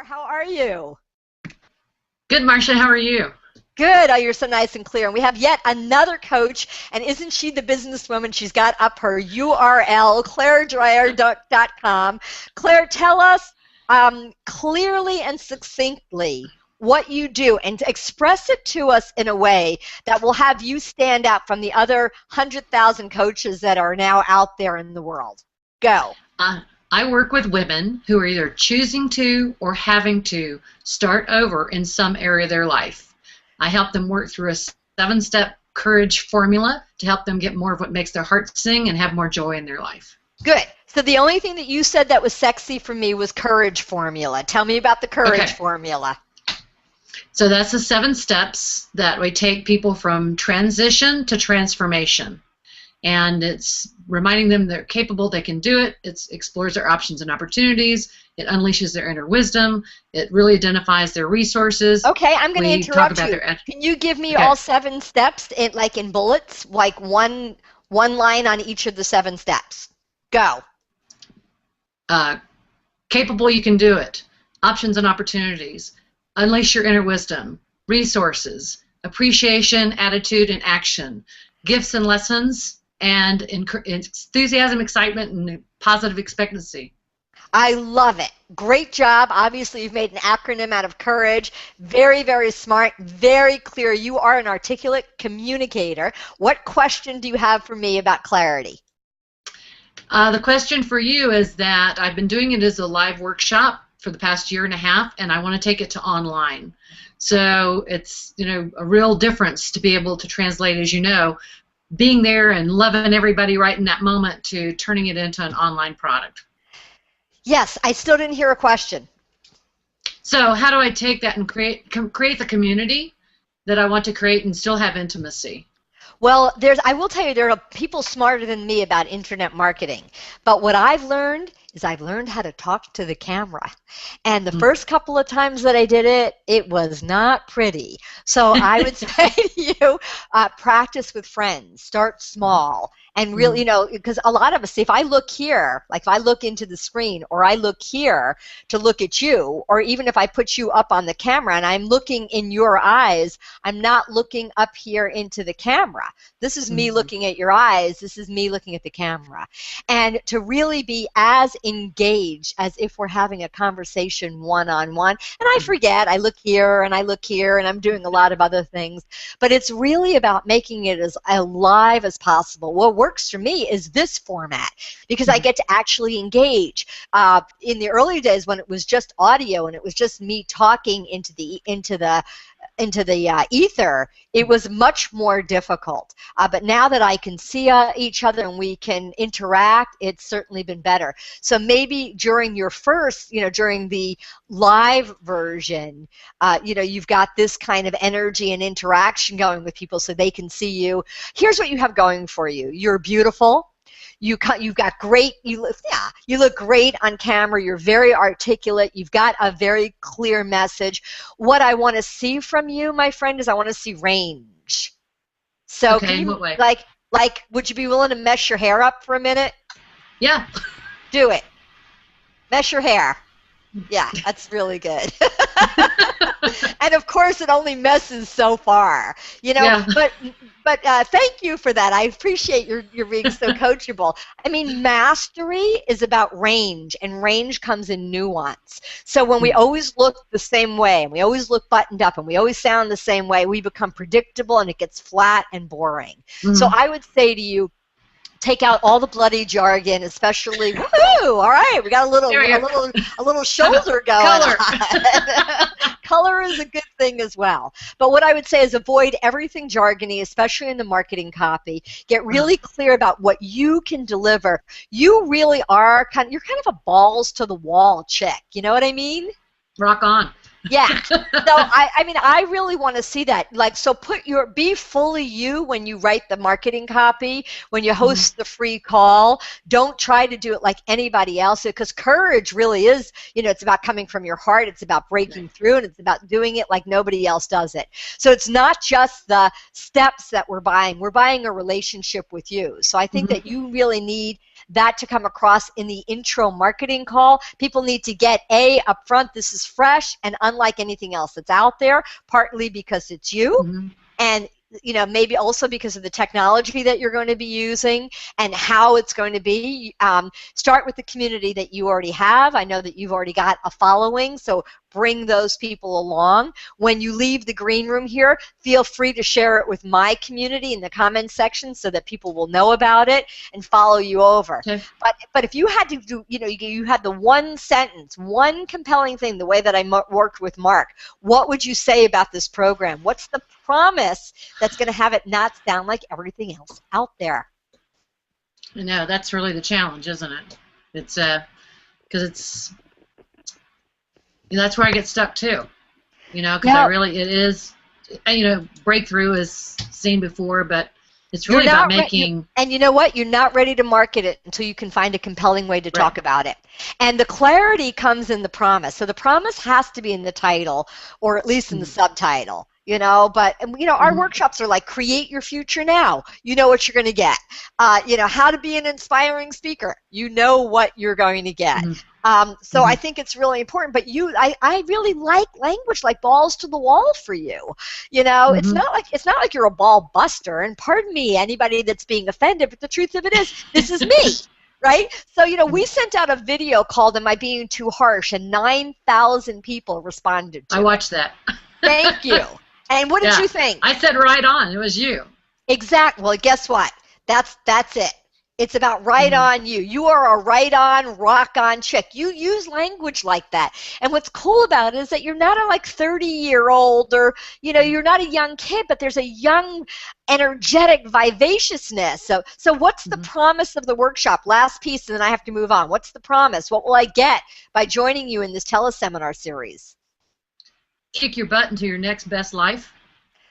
Clare, how are you? Good, Marcia. How are you? Good. Oh, you're so nice and clear. And we have yet another coach, and isn't she the businesswoman? She's got up her URL, claredreyer.com. Clare, tell us clearly and succinctly what you do and express it to us in a way that will have you stand out from the other 100,000 coaches that are now out there in the world. Go. I work with women who are either choosing to or having to start over in some area of their life. I help them work through a 7-step courage formula to help them get more of what makes their heart sing and have more joy in their life. Good. So the only thing that you said that was sexy for me was courage formula. Tell me about the courage formula. So that's the 7 steps that we take people from transition to transformation. And it's reminding them they're capable, they can do it. It explores their options and opportunities. It unleashes their inner wisdom. It really identifies their resources. Okay, I'm going to interrupt you. Can you give me all 7 steps, in bullets, like one line on each of the 7 steps? Go. Capable, you can do it. Options and opportunities. Unleash your inner wisdom. Resources. Appreciation, attitude, and action. Gifts and lessons. And enthusiasm, excitement, and positive expectancy. I love it. Great job. Obviously, you've made an acronym out of courage. Very, very smart, very clear. You are an articulate communicator. What question do you have for me about clarity? The question for you is that I've been doing it as a live workshop for the past 1.5 years, and I want to take it to online. So it's, a real difference to be able to translate, as you know, being there and loving everybody right in that moment to turning it into an online product. Yes, I still didn't hear a question. So how do I take that and create the community that I want to create and still have intimacy? Well, I will tell you, there are people smarter than me about internet marketing. But what I've learned is I've learned how to talk to the camera. And the first couple of times that I did it, it was not pretty. So I would say to you, practice with friends, start small. And really, because a lot of us, if I look here, like if I look into the screen, or I look here to look at you, or even if I put you up on the camera and I'm looking in your eyes, I'm not looking up here into the camera. This is me looking at your eyes. This is me looking at the camera. And to really be as engaged as if we're having a conversation one-on-one. And I forget, I look here and I look here and I'm doing a lot of other things. But it's really about making it as alive as possible. What works for me is this format because I get to actually engage. In the early days when it was just audio and it was just me talking into the ether, it was much more difficult. But now that I can see each other and we can interact, it's certainly been better. So maybe during your first, during the live version, you've got this kind of energy and interaction going with people so they can see you. Here's what you have going for you. You're beautiful. You've got great, you look great on camera. You're very articulate. You've got a very clear message. What I want to see from you, my friend, is I want to see range. So okay, can you, what way? like, would you be willing to mesh your hair up for a minute? Yeah. Do it. Mesh your hair. Yeah, that's really good. And of course, it only messes so far, Yeah. But thank you for that. I appreciate your being so coachable. I mean, mastery is about range, and range comes in nuance. So when we always look the same way, and we always look buttoned up, and we always sound the same way, we become predictable, and it gets flat and boring. So I would say to you, take out all the bloody jargon, especially, woohoo, all right, we got a little shoulder going on. Color is a good thing as well. But what I would say is avoid everything jargony, especially in the marketing copy. Get really clear about what you can deliver. You really are you're kind of a balls to the wall chick. You know what I mean? Rock on. Yeah. So I mean, I really want to see that. Like, so be fully you when you write the marketing copy, when you host the free call. Don't try to do it like anybody else, because courage really is, it's about coming from your heart. It's about breaking through, and it's about doing it like nobody else does it. So it's not just the steps that we're buying. We're buying a relationship with you. So I think that you really need that to come across in the intro marketing call. People need to get up front, this is fresh and unlike anything else that's out there, partly because it's you, and maybe also because of the technology that you're going to be using and how it's going to be. Start with the community that you already have. I know that you've already got a following, so bring those people along. When you leave the green room here, feel free to share it with my community in the comments section so that people will know about it and follow you over. Okay. But if you had to do, you had the one sentence, one compelling thing, the way that I worked with Mark, what would you say about this program? What's the promise that's going to have it not sound like everything else out there? That's really the challenge, isn't it? It's because it's that's where I get stuck too. Because it is, breakthrough is seen before, but it's really about making. And you know what? You're not ready to market it until you can find a compelling way to talk about it. And the clarity comes in the promise. So the promise has to be in the title, or at least in the subtitle. But our workshops are like, create your future now. You know what you're going to get. How to be an inspiring speaker. You know what you're going to get. So I think it's really important. But I really like language like balls to the wall for you. It's not like you're a ball buster. And pardon me, anybody that's being offended, but the truth of it is, this is me. Right? So, we sent out a video called Am I Being Too Harsh? And 9,000 people responded to it. I watched that. Thank you. And what did you think? I said right on. It was you. Exactly. Well, guess what? That's it. It's about right on you. You are a right on, rock on chick. You use language like that. And what's cool about it is that you're not a 30-year-old or, you're not a young kid, but there's a young, energetic vivaciousness. So what's the promise of the workshop? Last piece, and then I have to move on. What's the promise? What will I get by joining you in this teleseminar series? Kick your butt into your next best life.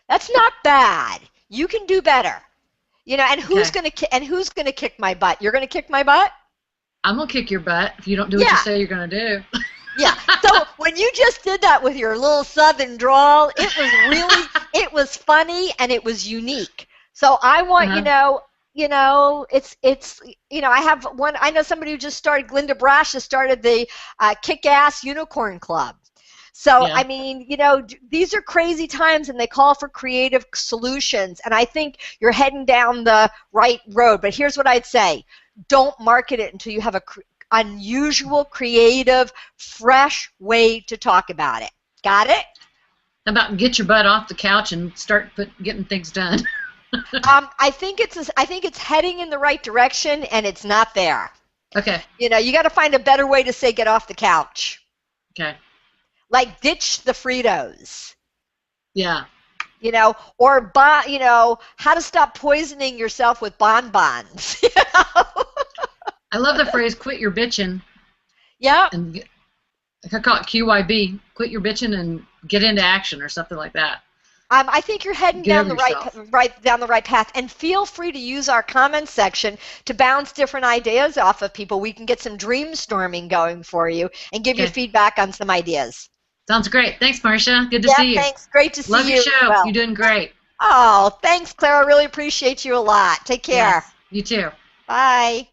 That's not bad. You can do better. And who's gonna kick my butt? You're gonna kick my butt? I'm gonna kick your butt if you don't do what you say you're gonna do. Yeah. So when you just did that with your little southern drawl, it was funny and it was unique. So I want I have one. I know somebody who just started. Glinda Brash has started the Kick-Ass Unicorn Club. So, I mean, these are crazy times, and they call for creative solutions, and I think you're heading down the right road. But here's what I'd say. Don't market it until you have a unusual, creative, fresh way to talk about it. Got it? How about get your butt off the couch and start getting things done? I think it's heading in the right direction, and it's not there. Okay. You got to find a better way to say get off the couch. Okay. Like ditch the Fritos. Yeah. Or how to stop poisoning yourself with bonbons. I love the phrase "quit your bitching." Yeah. And I call it QYB. Quit your bitching and get into action, or something like that. I think you're heading down the right path, and feel free to use our comments section to bounce different ideas off of people. We can get some dreamstorming going for you and give you feedback on some ideas. Sounds great. Thanks, Marcia. Good to see you. Thanks. Great to see you. Love your show. Well. You're doing great. Oh, thanks, Claire. I really appreciate you a lot. Take care. Yes, you too. Bye.